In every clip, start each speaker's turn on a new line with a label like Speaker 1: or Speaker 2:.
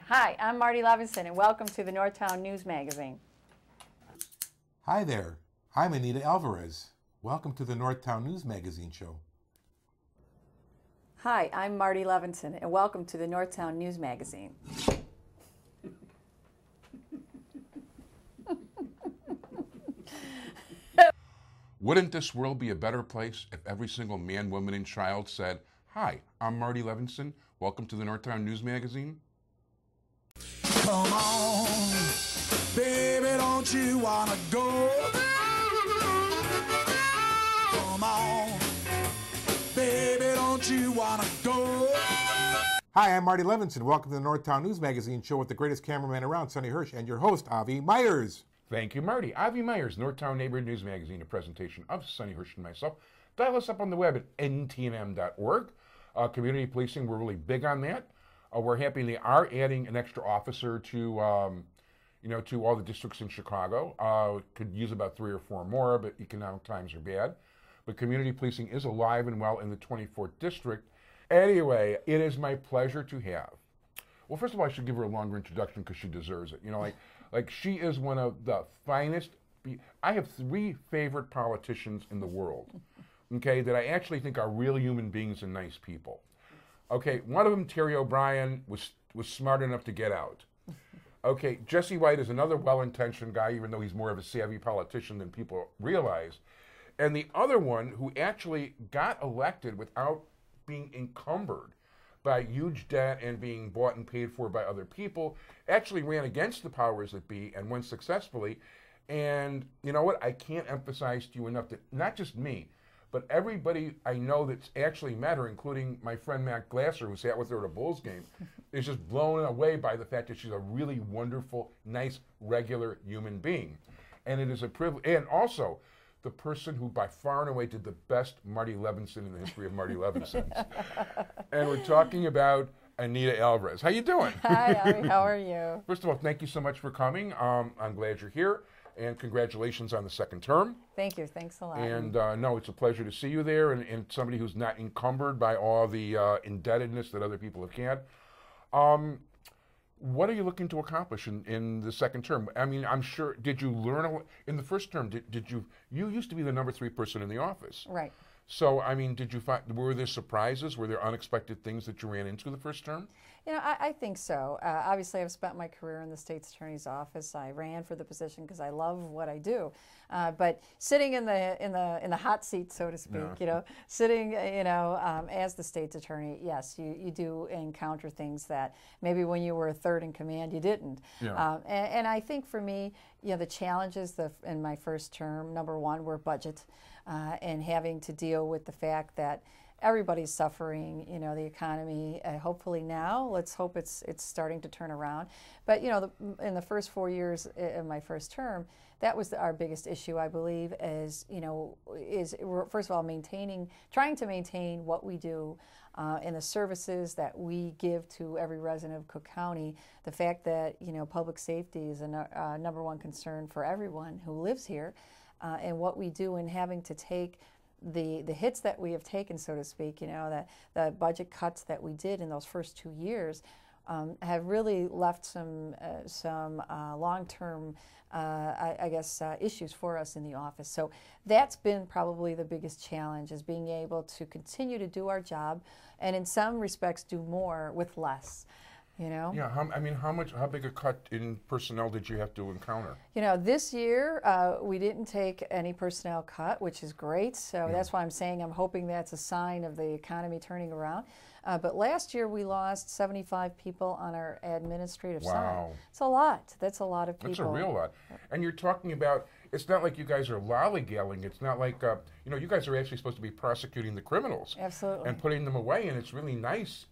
Speaker 1: Hi, I'm Marty Levinson, and welcome to the Northtown News Magazine.
Speaker 2: Hi there, I'm Anita Alvarez. Welcome to the Northtown News Magazine show.
Speaker 1: Hi, I'm Marty Levinson, and welcome to the Northtown News Magazine.
Speaker 3: Wouldn't this world be a better place if every single man, woman, and child said, "Hi, I'm Marty Levinson. Welcome to the Northtown News Magazine"?
Speaker 4: Come on, baby, don't you wanna go? Come on, baby, don't you wanna go?
Speaker 2: Hi, I'm Marty Levinson. Welcome to the Northtown News Magazine show with the greatest cameraman around, Sonny Hirsch, and your host, Avi Myers.
Speaker 3: Thank you, Marty. Avi Myers, Northtown Neighborhood News Magazine, a presentation of Sonny Hirsch and myself. Dial us up on the web at ntnm.org. Community policing, we're really big on that. We're happy they are adding an extra officer to, to all the districts in Chicago. Could use about 3 or 4 more, but economic times are bad. But community policing is alive and well in the 24th district. Anyway, it is my pleasure to have. Well, first of all, I should give her a longer introduction because she deserves it. Like she is one of the finest. I have 3 favorite politicians in the world, okay, that I actually think are real human beings and nice people. Okay, one of them, Terry O'Brien, was smart enough to get out. Okay, Jesse White is another well-intentioned guy, even though he's more of a savvy politician than people realize. And the other one, who actually got elected without being encumbered by huge debt and being bought and paid for by other people, actually ran against the powers that be and won successfully. And you know what? I can't emphasize to you enough that not just me, but everybody I know that's actually met her, including my friend Matt Glasser, who sat with her at a Bulls game, is just blown away by the fact that she's a really wonderful, nice, regular human being. And it is a privilege. And also, the person who by far and away did the best Marty Levinson in the history of Marty Levinsons. And we're talking about Anita Alvarez. How you doing?
Speaker 1: Hi, Ari, how are you?
Speaker 3: First of all, thank you so much for coming. I'm glad you're here, and congratulations on the 2nd term.
Speaker 1: Thank you, thanks a lot.
Speaker 3: And no, it's a pleasure to see you there, and somebody who's not encumbered by all the indebtedness that other people have had. What are you looking to accomplish in the 2nd term? I mean, I'm sure, did you learn, in the 1st term, you used to be the number 3 person in the office.
Speaker 1: Right.
Speaker 3: So, I mean, were there surprises? Were there unexpected things that you ran into the 1st term?
Speaker 1: I think so. Obviously, I've spent my career in the state's attorney's office. I ran for the position because I love what I do. But sitting in the hot seat, so to speak, sitting, as the state's attorney, yes, you do encounter things that maybe when you were 3rd in command, you didn't.
Speaker 3: Yeah.
Speaker 1: And I think for me, the challenges in my 1st term, number 1, were budget, and having to deal with the fact that everybody's suffering, the economy. Hopefully now, let's hope it's starting to turn around. But in the first 4 years of my 1st term, that was our biggest issue, I believe, is first of all trying to maintain what we do and the services that we give to every resident of Cook County. The fact that public safety is a number 1 concern for everyone who lives here, and what we do, and having to take the hits that we have taken, so to speak, the budget cuts that we did in those first 2 years have really left some long-term, issues for us in the office. So that's been probably the biggest challenge, is being able to continue to do our job, and in some respects do more with less.
Speaker 3: Yeah, how big a cut in personnel did you have to encounter?
Speaker 1: This year we didn't take any personnel cut, which is great. So that's why I'm saying I'm hoping that's a sign of the economy turning around. But last year we lost 75 people on our administrative side. It's a lot. That's a lot of people.
Speaker 3: That's a real lot. And you're talking about, it's not like you guys are lollygagging. It's not like, you guys are actually supposed to be prosecuting the criminals.
Speaker 1: Absolutely.
Speaker 3: And putting them away, and it's really nice,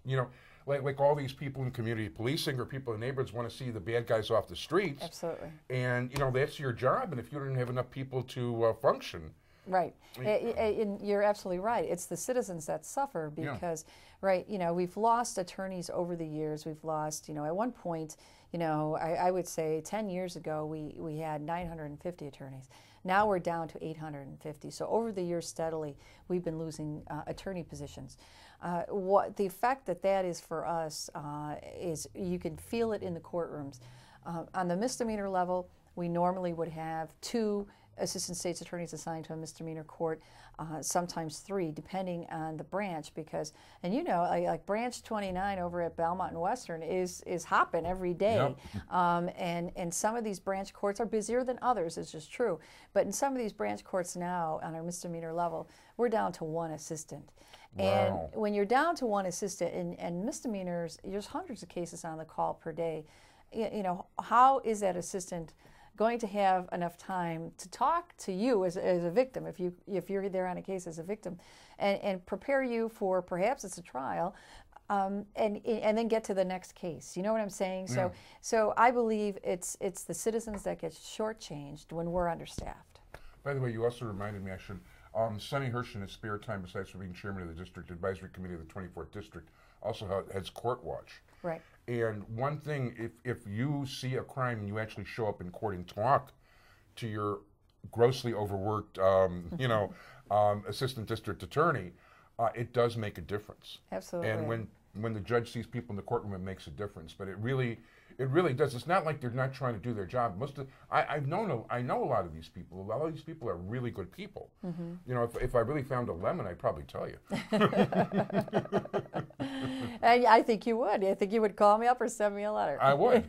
Speaker 3: like all these people in community policing or people in neighborhoods want to see the bad guys off the streets.
Speaker 1: Absolutely.
Speaker 3: And, that's your job. And if you don't have enough people to function.
Speaker 1: Right. And you're absolutely right. It's the citizens that suffer because, we've lost attorneys over the years. We've lost, at one point, I would say 10 years ago, we had 950 attorneys. Now we're down to 850. So over the years steadily, we've been losing attorney positions. what the effect that is for us is you can feel it in the courtrooms. On the misdemeanor level, we normally would have 2 assistant state's attorneys assigned to a misdemeanor court, sometimes 3, depending on the branch. Because, and you know, like branch 29 over at Belmont and Western is hopping every day. Yep. And some of these branch courts are busier than others, it's just true. But in some of these branch courts now, on our misdemeanor level, we're down to 1 assistant. Wow. And when you're down to 1 assistant, and misdemeanors, there's hundreds of cases on the call per day. You know, how is that assistant going to have enough time to talk to you as a victim, if you're there on a case as a victim, and prepare you for perhaps it's a trial, and then get to the next case. You know what I'm saying? Yeah. So I believe it's the citizens that get shortchanged when we're understaffed.
Speaker 3: By the way, you also reminded me I should. Sonny Hirsch in his spare time, besides for being chairman of the District Advisory Committee of the 24th District, also has Court Watch.
Speaker 1: Right.
Speaker 3: And one thing, if you see a crime and you actually show up in court and talk to your grossly overworked, assistant district attorney, it does make a difference.
Speaker 1: Absolutely.
Speaker 3: And when the judge sees people in the courtroom, it makes a difference. But it really does. It's not like they're not trying to do their job. I know a lot of these people. A lot of these people are really good people. Mm-hmm. You know, if I really found a lemon, I'd probably tell you.
Speaker 1: And I think you would. I think you would call me up or send me a letter.
Speaker 3: I would.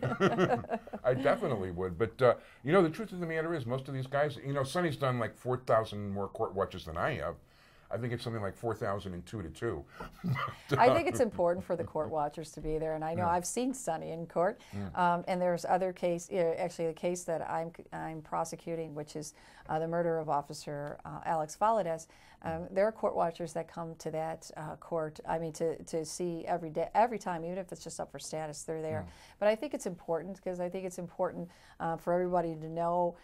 Speaker 3: I definitely would. But you know, the truth of the matter is, most of these guys. You know, Sonny's done like 4,000 more court watches than I have. I think it's something like 4,002 to 2.
Speaker 1: I think it's important for the court watchers to be there, and I know I've seen Sonny in court. And there's other case, actually the case that I'm prosecuting, which is the murder of Officer Alex Valadez. There are court watchers that come to that court. I mean, to see every day, every time, even if it's just up for status, they're there. But I think it's important because I think it's important for everybody to know,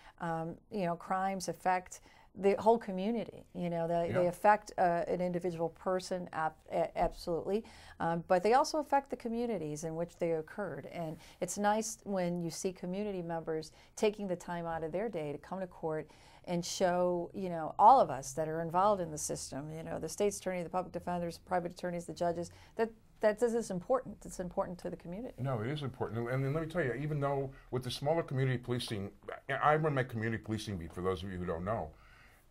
Speaker 1: crimes affect the whole community. You know, they affect an individual person, absolutely, but they also affect the communities in which they occurred. And it's nice when you see community members taking the time out of their day to come to court and show, all of us that are involved in the system, the state's attorney, the public defenders, private attorneys, the judges, that this is important. It's important to the community.
Speaker 3: No, it is important. And then let me tell you, even though with the smaller community policing, I run my community policing beat, for those of you who don't know.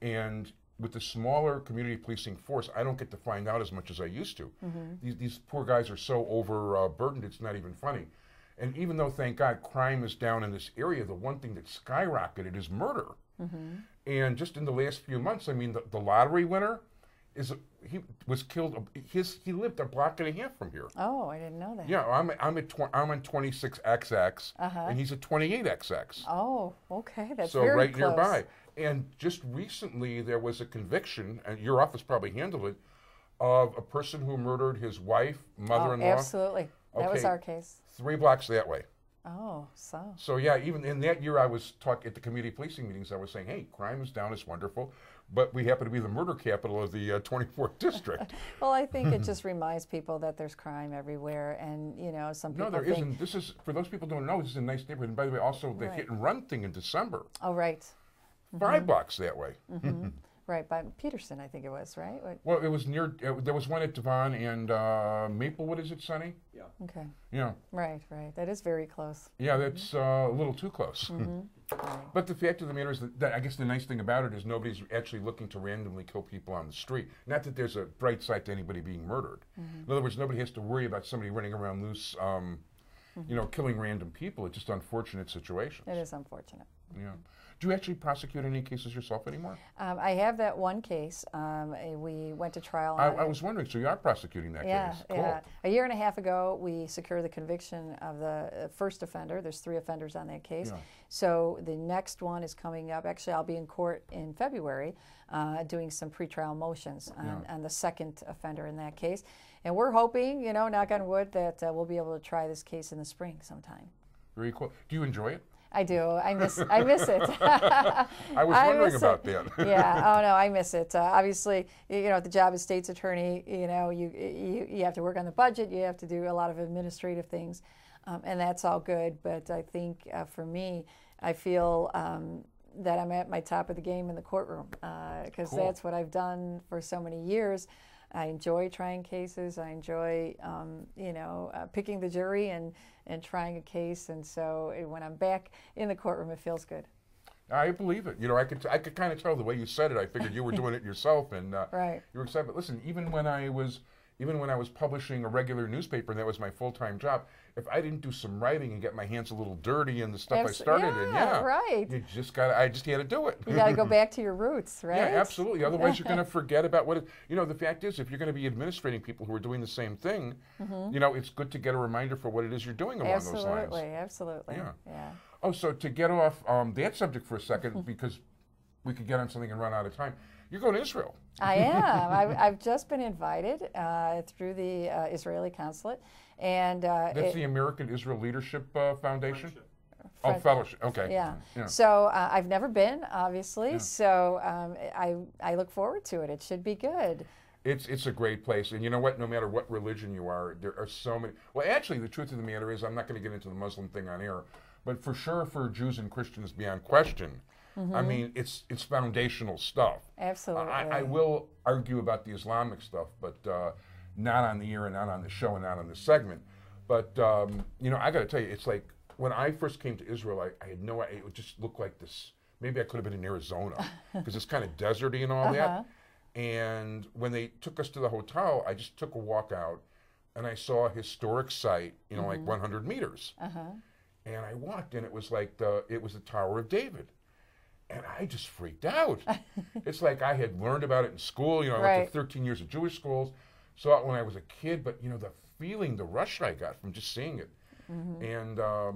Speaker 3: And with the smaller community policing force, I don't get to find out as much as I used to. Mm-hmm. These poor guys are so overburdened, it's not even funny. And even though, thank God, crime is down in this area, the one thing that skyrocketed is murder. Mm-hmm. And just in the last few months, I mean, the lottery winner, he was killed. He lived a block and a half from here.
Speaker 1: Oh, I didn't know that.
Speaker 3: Yeah, I'm on 26XX, and he's at 28XX.
Speaker 1: Oh, okay, that's
Speaker 3: so
Speaker 1: very
Speaker 3: right
Speaker 1: close.
Speaker 3: Nearby. And just recently, there was a conviction, and your office probably handled it, of a person who murdered his wife, mother-in-law.
Speaker 1: Oh, absolutely, that was our case.
Speaker 3: 3 blocks that way.
Speaker 1: Oh, so.
Speaker 3: So yeah, even in that year, I was talking at the community policing meetings. I was saying, "Hey, crime is down. It's wonderful, but we happen to be the murder capital of the 24th district."
Speaker 1: Well, I think it just reminds people that there's crime everywhere, and some people.
Speaker 3: No, there isn't. This is, for those people who don't know, this is a nice neighborhood. And by the way, also the hit and run thing in December.
Speaker 1: Oh, right.
Speaker 3: 5 blocks that way.
Speaker 1: Mm-hmm. Right, by Peterson, I think it was, right?
Speaker 3: Well, it was near, there was one at Devon and Maplewood, is it, Sonny?
Speaker 2: Yeah.
Speaker 1: Okay.
Speaker 3: Yeah.
Speaker 1: Right. That is very close.
Speaker 3: Yeah, that's a little too close.
Speaker 1: Mm-hmm. Right.
Speaker 3: But the fact of the matter is that I guess the nice thing about it is nobody's actually looking to randomly kill people on the street. Not that there's a bright side to anybody being murdered. Mm-hmm. In other words, nobody has to worry about somebody running around loose, killing random people. It's just unfortunate situations.
Speaker 1: It is unfortunate.
Speaker 3: Yeah. Do you actually prosecute any cases yourself anymore?
Speaker 1: I have that one case. We went to trial on
Speaker 3: I was wondering, so you are prosecuting that case? Cool.
Speaker 1: Yeah. A year and a half ago, we secured the conviction of the first offender. There's 3 offenders on that case. Yeah. So the next one is coming up. Actually, I'll be in court in February doing some pretrial motions on the second offender in that case. And we're hoping, knock on wood, that we'll be able to try this case in the spring sometime.
Speaker 3: Very cool. Do you enjoy it?
Speaker 1: I do. I miss it.
Speaker 3: I was wondering about that.
Speaker 1: Yeah. Oh no, I miss it. Obviously, the job as state's attorney, you have to work on the budget. You have to do a lot of administrative things, and that's all good. But I think for me, I feel that I'm at my top of the game in the courtroom because that's what I've done for so many years. I enjoy trying cases. I enjoy, picking the jury and trying a case. And so when I'm back in the courtroom, it feels good.
Speaker 3: I believe it. I could kind of tell the way you said it. I figured you were doing it yourself, and
Speaker 1: Right.
Speaker 3: you were excited. But listen, even when I was publishing a regular newspaper, and that was my full-time job, if I didn't do some writing and get my hands a little dirty in the stuff I started in,
Speaker 1: right.
Speaker 3: I just had to do it.
Speaker 1: You got to go back to your roots, right?
Speaker 3: Yeah, absolutely. Otherwise, you're going to forget about what it. The fact is, if you're going to be administrating people who are doing the same thing, it's good to get a reminder for what it is you're doing along those lines.
Speaker 1: Absolutely.
Speaker 3: Yeah. Oh, so to get off that subject for a second, because we could get on something and run out of time, you're going to Israel.
Speaker 1: I am. I've just been invited through the Israeli consulate. And
Speaker 3: that's the American Israel Leadership Foundation? Fellowship. Okay.
Speaker 1: Yeah. So I've never been, obviously, so I look forward to it. It should be good.
Speaker 3: It's a great place, and you know what? No matter what religion you are, there are so many. Well, actually, the truth of the matter is, I'm not going to get into the Muslim thing on air, but for sure, for Jews and Christians, beyond question, I mean, it's foundational stuff.
Speaker 1: Absolutely.
Speaker 3: I will argue about the Islamic stuff, but not on the air and not on the show and not on the segment. But I got to tell you, it's like when I first came to Israel, I had no idea. It would just look like this. Maybe I could have been in Arizona because it's kind of deserty and all that. And when they took us to the hotel, I just took a walk out, and I saw a historic site, like 100 meters. And I walked, and it was like the Tower of David. And I just freaked out. It's like I had learned about it in school. I went to 13 years of Jewish schools, saw it when I was a kid, but the feeling, the rush I got from just seeing it. And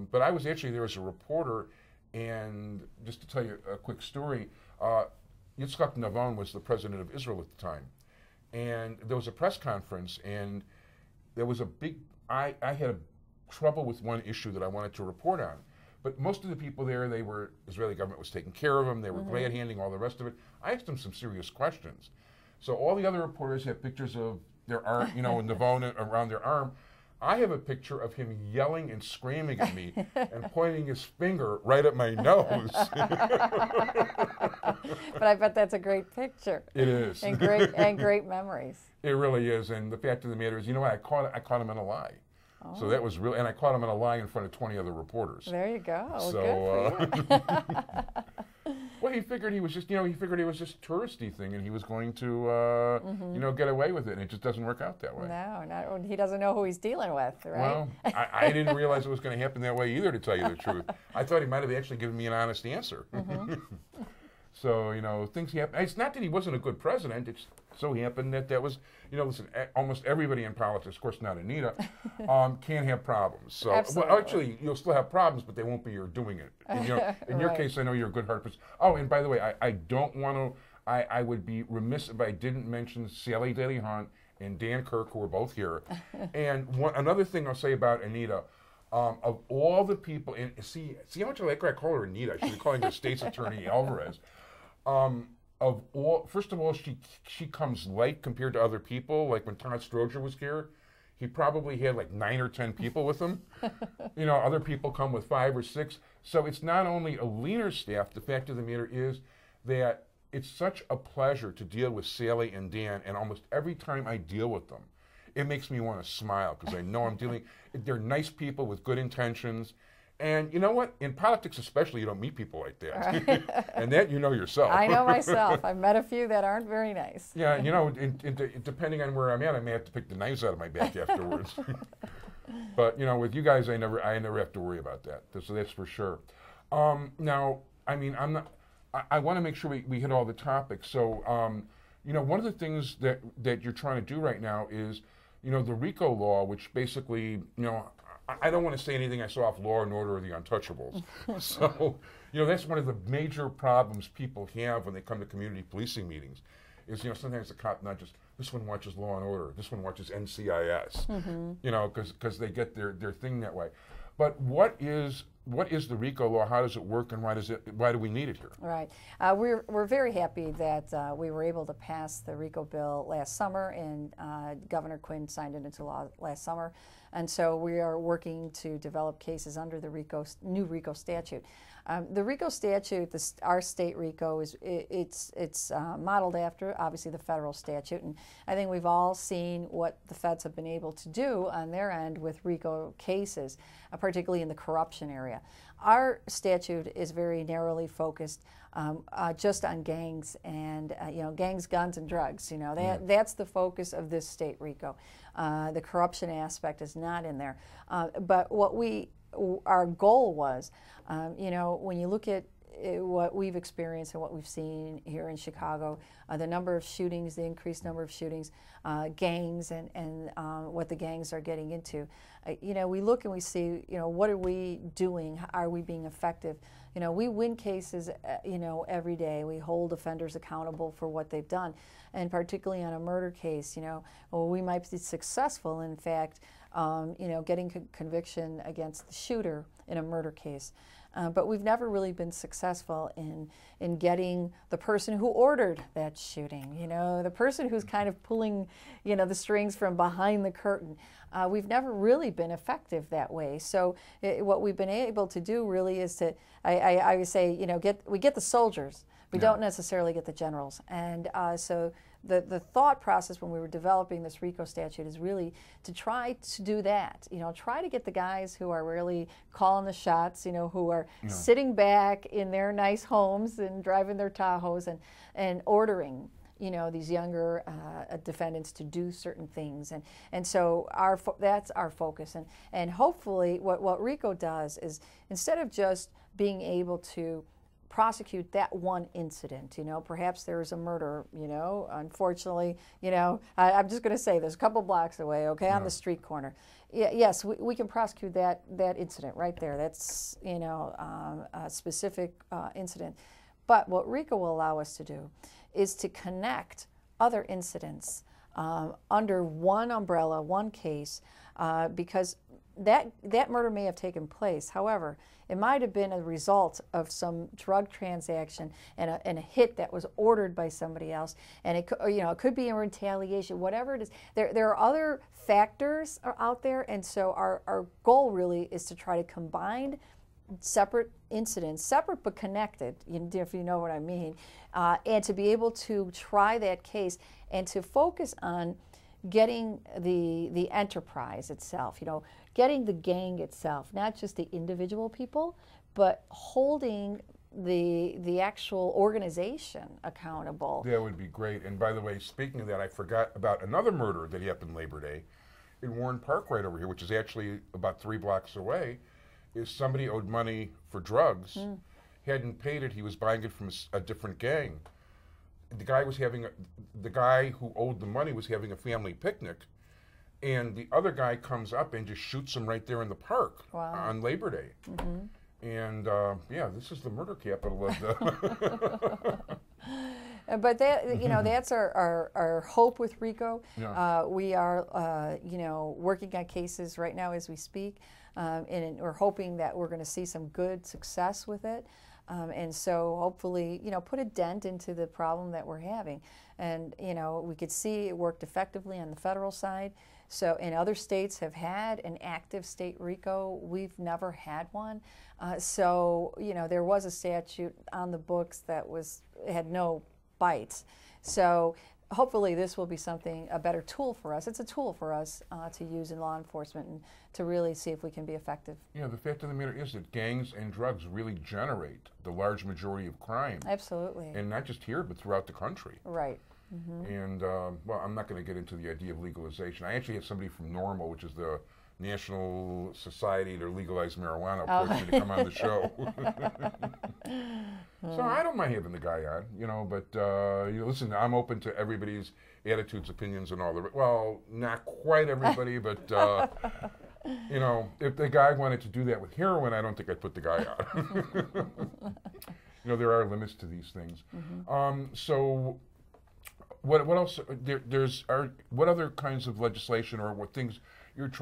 Speaker 3: but I was actually there as a reporter, and just to tell you a quick story, Yitzhak Navon was the president of Israel at the time, and there was a press conference, and there was a big. I had trouble with one issue that I wanted to report on. But most of the people there, Israeli government was taking care of them. They were glad-handing, all the rest of it. I asked them some serious questions. So all the other reporters have pictures of their arm, Navon around their arm. I have a picture of him yelling and screaming at me and pointing his finger right at my nose.
Speaker 1: But I bet that's a great picture.
Speaker 3: It is.
Speaker 1: And great memories.
Speaker 3: It really is. And the fact of the matter is, what? I caught him in a lie. So that was real, and I caught him in a lie in front of 20 other reporters.
Speaker 1: There you go.
Speaker 3: So,
Speaker 1: good for you.
Speaker 3: Well, he figured he was just, touristy thing, and he was going to, get away with it, and it just doesn't work out that way.
Speaker 1: No, he doesn't know who he's dealing with, right?
Speaker 3: Well, I didn't realize it was going to happen that way either, to tell you the truth. I thought he might have actually given me an honest answer. So, things happen. It's not that he wasn't a good president. It so happened that was, listen, almost everybody in politics, of course not Anita, can have problems. So, well, actually, you'll still have problems, but they won't be your doing it. And, in your case, I know you're a good-hearted person. Oh, and by the way, I don't want to, I would be remiss if I didn't mention Sally Daly Hunt and Dan Kirk, who are both here. And another thing I'll say about Anita, of all the people, and see how much I like her. I call her Anita. I should be calling her State's Attorney Alvarez. First of all, she comes light compared to other people. Like when Todd Stroger was here, he probably had like 9 or 10 people with him. Other people come with 5 or 6. So it's not only a leaner staff. The fact of the matter is that it's such a pleasure to deal with Sally and Dan, and almost every time I deal with them, it makes me want to smile because I know they're nice people with good intentions. And you know what? In politics especially, you don't meet people like that. Right. And that you know yourself.
Speaker 1: I know myself. I've met a few that aren't very nice.
Speaker 3: Yeah, depending on where I'm at, I may have to pick the knives out of my back afterwards. But, with you guys, I never have to worry about that. So that's for sure. Now, I mean, I want to make sure we hit all the topics. So, one of the things that you're trying to do right now is, the RICO law, which basically, I don't want to say anything I saw off Law and Order or The Untouchables. So, that's one of the major problems people have when they come to community policing meetings is, sometimes the cop not just, this one watches Law and Order, this one watches NCIS, because they get their thing that way. But what is the RICO law? How does it work, and why do we need it here?
Speaker 1: Right. We're very happy that we were able to pass the RICO bill last summer, and Governor Quinn signed it into law last summer. And so we are working to develop cases under the new RICO statute. The RICO statute, our state RICO, it's modeled after, obviously, the federal statute. And I think we've all seen what the feds have been able to do on their end with RICO cases, particularly in the corruption area. Our statute is very narrowly focused just on gangs and gangs, guns, and drugs. That's the focus of this state RICO. The corruption aspect is not in there. But our goal was, when you look at what we've experienced and what we've seen here in Chicago, the number of shootings, the increased number of shootings, gangs, and what the gangs are getting into. We look and we see, what are we doing? Are we being effective? We win cases, every day. We hold offenders accountable for what they've done. And particularly on a murder case, we might be successful, in fact, getting conviction against the shooter in a murder case. But we've never really been successful in getting the person who ordered that shooting, the person who's kind of pulling, the strings from behind the curtain. We've never really been effective that way. So what we've been able to do really is to, I would say, we get the soldiers. We don't necessarily get the generals. And so the thought process when we were developing this RICO statute is really to try to do that. Try to get the guys who are really calling the shots, who are sitting back in their nice homes and driving their Tahoes and ordering, these younger defendants to do certain things. And so that's our focus. And hopefully what RICO does is, instead of just being able to prosecute that one incident, perhaps there is a murder, unfortunately, I'm just going to say this, a couple blocks away, on the street corner. Yes, we can prosecute that incident right there. That's, a specific incident. But what RICO will allow us to do is to connect other incidents under one umbrella, one case, because that murder may have taken place. However, it might have been a result of some drug transaction and a hit that was ordered by somebody else, and it could be a retaliation, whatever it is. There are other factors out there, and so our goal really is to try to combine separate incidents, separate but connected, if you know what I mean, and to be able to try that case and to focus on getting the enterprise itself, getting the gang itself, not just the individual people, but holding the actual organization accountable.
Speaker 3: That would be great. And by the way, speaking of that, I forgot about another murder that happened Labor Day in Warren Park right over here, which is actually about 3 blocks away. Is somebody owed money for drugs, hadn't paid it, he was buying it from a different gang. The guy who owed the money was having a family picnic, and the other guy comes up and just shoots him right there in the park on Labor Day. And this is the murder capital of the.
Speaker 1: But that's our hope with RICO. We are working on cases right now as we speak, and we're hoping that we're going to see some good success with it. And so hopefully, put a dent into the problem that we're having. And, we could see it worked effectively on the federal side. So, and other states have had an active state RICO. We've never had one. So, there was a statute on the books that had no bites. So hopefully this will be a better tool for us. It's a tool for us to use in law enforcement and to really see if we can be effective.
Speaker 3: The fact of the matter is that gangs and drugs really generate the large majority of crime.
Speaker 1: Absolutely.
Speaker 3: And not just here, but throughout the country.
Speaker 1: Right.
Speaker 3: And, I'm not going to get into the idea of legalization. I actually had somebody from NORML, which is the National Society to Legalize Marijuana, approached me to come on the show. So I don't mind having the guy on, but listen, I'm open to everybody's attitudes, opinions, and all the. Well, not quite everybody, but if the guy wanted to do that with heroin, I don't think I'd put the guy on. There are limits to these things. So. What else? What other kinds of legislation or what things?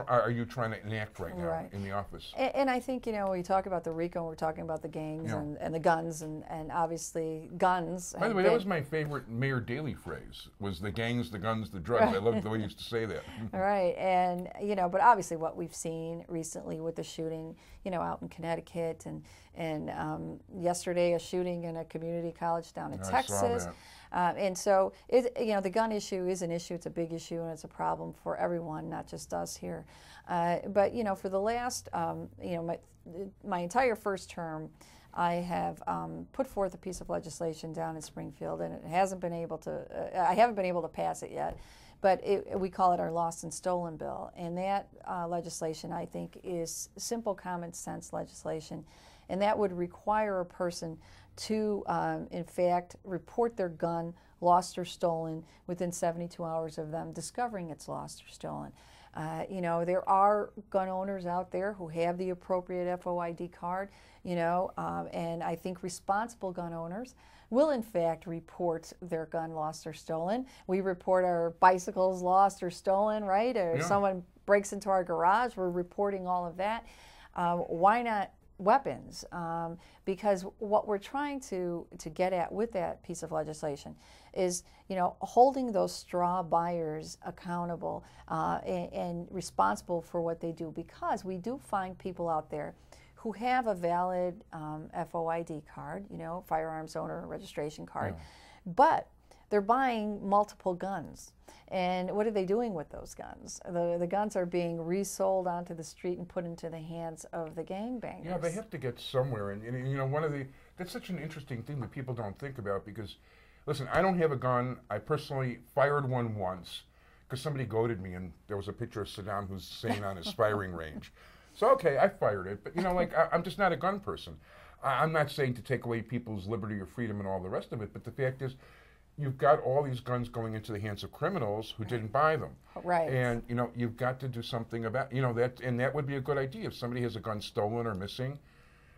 Speaker 3: are you trying to enact right now in the office?
Speaker 1: And I think, when we talk about the RICO, we're talking about the gangs and the guns, and obviously guns.
Speaker 3: By the way, that was my favorite Mayor Daley phrase, was the gangs, the guns, the drugs. I loved the way he used to say that.
Speaker 1: Right, and, but obviously what we've seen recently with the shooting, out in Connecticut, and yesterday a shooting in a community college down in Texas. And so, the gun issue is an issue. It's a big issue, and it's a problem for everyone, not just us here. But for the last, my entire first term, I have put forth a piece of legislation down in Springfield, and it hasn't been able to. I haven't been able to pass it yet. But we call it our lost and stolen bill. And that legislation, I think, is simple common sense legislation. And that would require a person to, in fact, report their gun lost or stolen within 72 hours of them discovering it's lost or stolen. There are gun owners out there who have the appropriate FOID card, and I think responsible gun owners will in fact report their gun lost or stolen. We report our bicycles lost or stolen, right? Or someone breaks into our garage, we're reporting all of that. Why not weapons? Because what we're trying to get at with that piece of legislation is, holding those straw buyers accountable and responsible for what they do, because we do find people out there who have a valid FOID card, firearms owner registration card, but they're buying multiple guns. And what are they doing with those guns? The guns are being resold onto the street and put into the hands of the gangbangers.
Speaker 3: Yeah, they have to get somewhere. And that's such an interesting thing that people don't think about, because, listen, I don't have a gun. I personally fired one once because somebody goaded me, and there was a picture of Saddam Hussein on his firing range. So, okay, I fired it, but, I'm just not a gun person. I'm not saying to take away people's liberty or freedom and all the rest of it, but the fact is, you've got all these guns going into the hands of criminals who didn't buy them.
Speaker 1: Right.
Speaker 3: And, you've got to do something about, that, and that would be a good idea if somebody has a gun stolen or missing.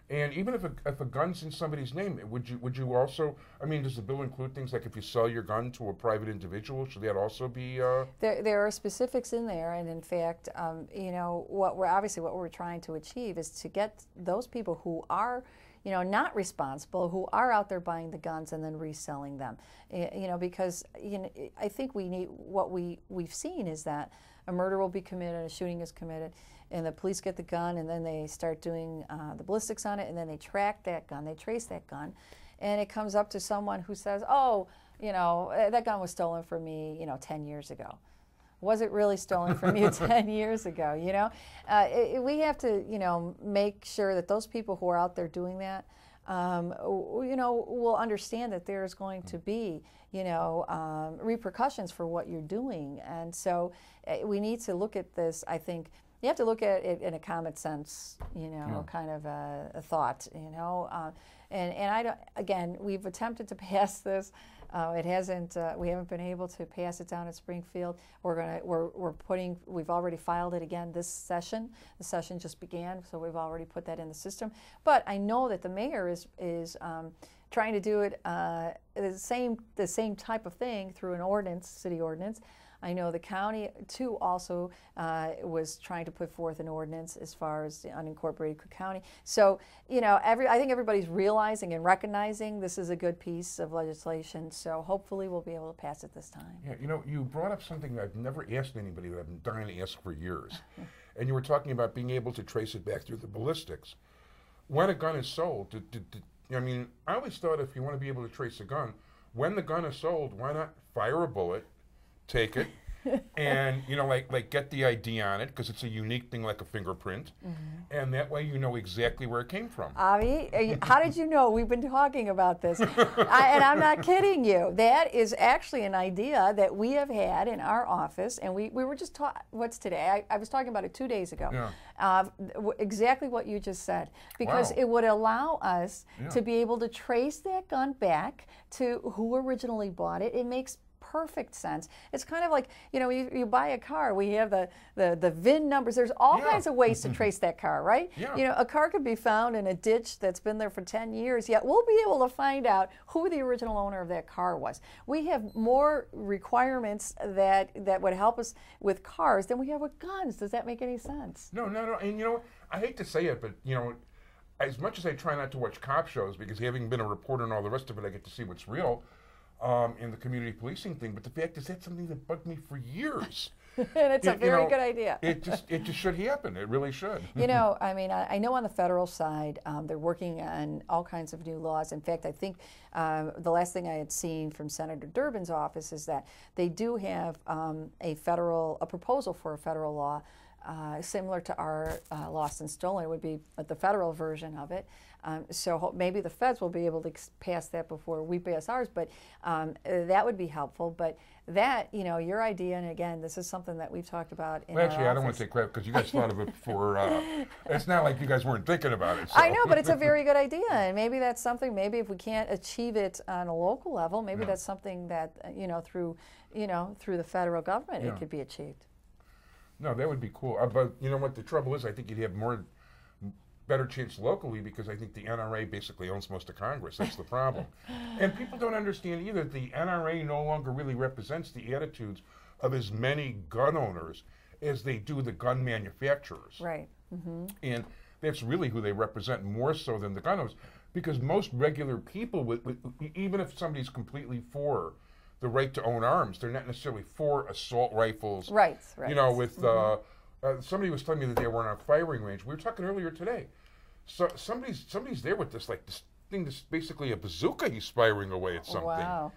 Speaker 3: And even if a gun's in somebody's name, would you also, does the bill include things like if you sell your gun to a private individual, should that also be?
Speaker 1: There are specifics in there, and in fact, what we're trying to achieve is to get those people who are, not responsible, who are out there buying the guns and then reselling them. Because I think what we've seen is that a murder will be committed, a shooting is committed, and the police get the gun, and then they start doing the ballistics on it, and then they track that gun, they trace that gun, and it comes up to someone who says, oh, that gun was stolen from me, 10 years ago. Was it really stolen from you 10 years ago? We have to, make sure that those people who are out there doing that, will understand that there's going to be, repercussions for what you're doing. And so we need to look at this, I think. You have to look at it in a common sense, kind of a thought, and I don't. Again, we've attempted to pass this. It hasn't. We haven't been able to pass it down at Springfield. We've already filed it again this session. The session just began, so we've already put that in the system. But I know that the mayor is trying to do it the same type of thing through an ordinance, city ordinance. I know the county, too, also was trying to put forth an ordinance as far as the unincorporated Cook County. So, I think everybody's realizing and recognizing this is a good piece of legislation. So hopefully we'll be able to pass it this time.
Speaker 3: Yeah, you brought up something that I've never asked anybody that I've been dying to ask for years. And you were talking about being able to trace it back through the ballistics. When a gun is sold, I always thought if you want to be able to trace a gun, when the gun is sold, why not fire a bullet, take it, and get the ID on it, because it's a unique thing like a fingerprint, and that way you know exactly where it came from.
Speaker 1: Avi, how did you know? We've been talking about this, and I'm not kidding you. That is actually an idea that we have had in our office, and we were just what's today? I was talking about it 2 days ago. Yeah. Exactly what you just said, because it would allow us to be able to trace that gun back to who originally bought it. It makes perfect sense. It's kind of like, you know, you buy a car, we have the VIN numbers. There's all kinds of ways to trace that car, right?
Speaker 3: Yeah.
Speaker 1: You know, a car could be found in a ditch that's been there for 10 years, yet we'll be able to find out who the original owner of that car was. We have more requirements that would help us with cars than we have with guns. Does that make any sense?
Speaker 3: No. And you know, I hate to say it, but you know, as much as I try not to watch cop shows, because having been a reporter and all the rest of it, I get to see what's real in the community policing thing. But the fact is, that's something that bugged me for years.
Speaker 1: And it's a very good idea.
Speaker 3: It just should happen. It really should.
Speaker 1: You know, I mean, I know on the federal side, they're working on all kinds of new laws. In fact, I think the last thing I had seen from Senator Durbin's office is that they do have a proposal for a federal law similar to our lost and stolen. It would be the federal version of it. So maybe the feds will be able to pass that before we pass ours, but that would be helpful. But that, you know, your idea, and again, this is something that we've talked about in
Speaker 3: Well, actually,
Speaker 1: our
Speaker 3: I don't want to take credit because you guys thought of it before. It's not like you guys weren't thinking about it. So.
Speaker 1: I know, but it's a very good idea, and maybe that's something. Maybe if we can't achieve it on a local level, maybe that's something that through the federal government it could be achieved.
Speaker 3: No, that would be cool. But you know what? The trouble is, I think you'd have better chance locally because I think the NRA basically owns most of Congress. That's the problem. And people don't understand either. The NRA no longer really represents the attitudes of as many gun owners as they do the gun manufacturers.
Speaker 1: Right. Mm-hmm.
Speaker 3: And that's really who they represent more so than the gun owners. Because most regular people, even if somebody's completely for the right to own arms, they're not necessarily for assault rifles.
Speaker 1: Right.
Speaker 3: You know, with somebody was telling me that they were on a firing range. We were talking earlier today. So somebody's there with this thing that's basically a bazooka he's firing away at something.
Speaker 1: Wow.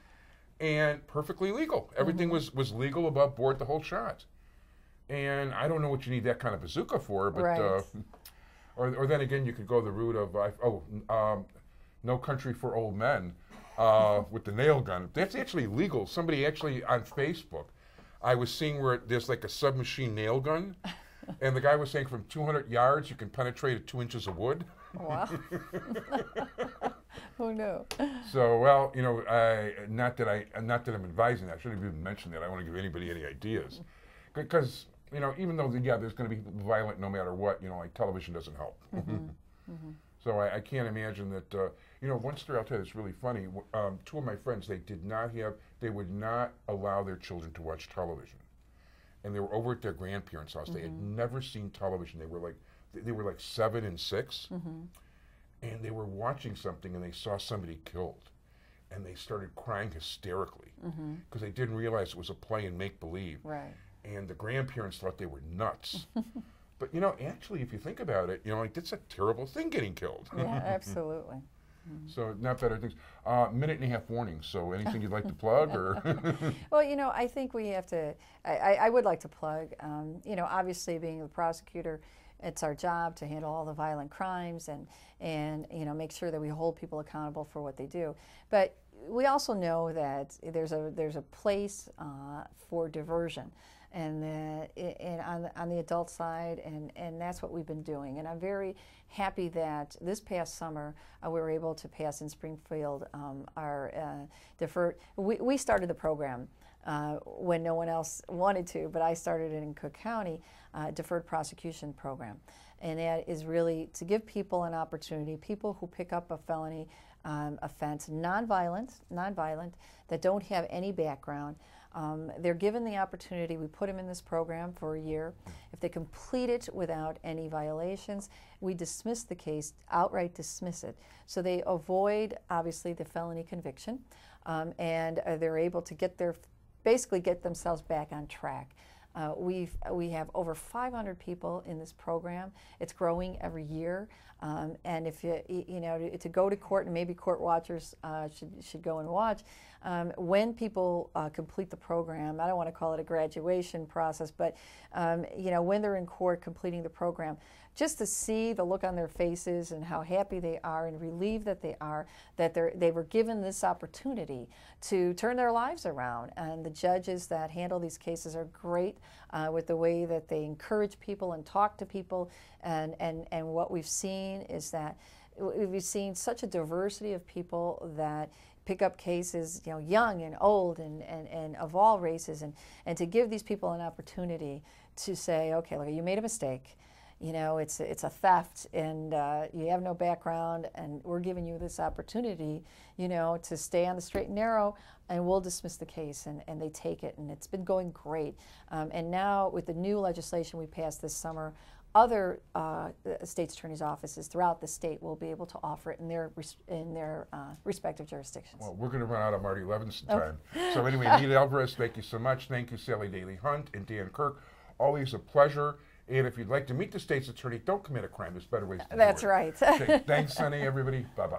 Speaker 3: And perfectly legal. Everything was legal, above board, the whole shot. And I don't know what you need that kind of bazooka for, but
Speaker 1: right.
Speaker 3: Or then again, you could go the route of No Country for Old Men with the nail gun. That's actually legal. Somebody actually on Facebook, I was seeing where there's like a submachine nail gun, and the guy was saying from 200 yards you can penetrate 2 inches of wood.
Speaker 1: Wow. Who knew?
Speaker 3: So, well, you know, not that I'm advising that. I shouldn't have even mentioned that. I don't want to give anybody any ideas, because you know, even though there's going to be violent no matter what, you know, like television doesn't help.
Speaker 1: Mm-hmm. Mm-hmm.
Speaker 3: So I can't imagine that. You know, one story I'll tell you that's really funny. Two of my friends, they would not allow their children to watch television, and they were over at their grandparents' house. They had never seen television. They were like 7 and 6, and they were watching something, and they saw somebody killed, and they started crying hysterically because they didn't realize it was a play and make believe.
Speaker 1: Right.
Speaker 3: And the grandparents thought they were nuts. But, you know, actually, if you think about it, you know, like, that's a terrible thing, getting killed.
Speaker 1: Yeah, absolutely.
Speaker 3: So, not better things. Minute and a half warning. So, anything you'd like to plug? Or
Speaker 1: Well, you know, I think we have to, I would like to plug, you know, obviously being the prosecutor, it's our job to handle all the violent crimes and you know, make sure that we hold people accountable for what they do. But we also know that there's a place for diversion. And on the adult side, and that's what we've been doing. And I'm very happy that this past summer we were able to pass in Springfield our deferred. We started the program when no one else wanted to, but I started it in Cook County, Deferred Prosecution program. And that is really to give people an opportunity, people who pick up a felony offense, nonviolent, that don't have any background. They're given the opportunity. We put them in this program for a year. If they complete it without any violations, we dismiss the case, outright dismiss it. So they avoid, obviously, the felony conviction, and they're able to basically get themselves back on track. We have over 500 people in this program. It's growing every year, and if you know to go to court, and maybe court watchers should go and watch when people complete the program. I don't want to call it a graduation process, but you know, when they're in court completing the program, just to see the look on their faces and how happy they are and relieved that they were given this opportunity to turn their lives around. And the judges that handle these cases are great with the way that they encourage people and talk to people. And what we've seen is that we've seen such a diversity of people that pick up cases, young and old and of all races, and to give these people an opportunity to say, okay, look, you made a mistake. It's a theft, and you have no background, and we're giving you this opportunity, to stay on the straight and narrow, and we'll dismiss the case, and they take it, and it's been going great. And now with the new legislation we passed this summer, other state's attorney's offices throughout the state will be able to offer it in their respective jurisdictions.
Speaker 3: Well, we're going to run out of Marty Levinson time. So anyway, Anita Alvarez, thank you so much. Thank you, Sally Daly Hunt and Dan Kirk. Always a pleasure. And if you'd like to meet the state's attorney, don't commit a crime. There's better ways to do it.
Speaker 1: That's right.
Speaker 3: Okay, thanks, Sonny, everybody. Bye-bye.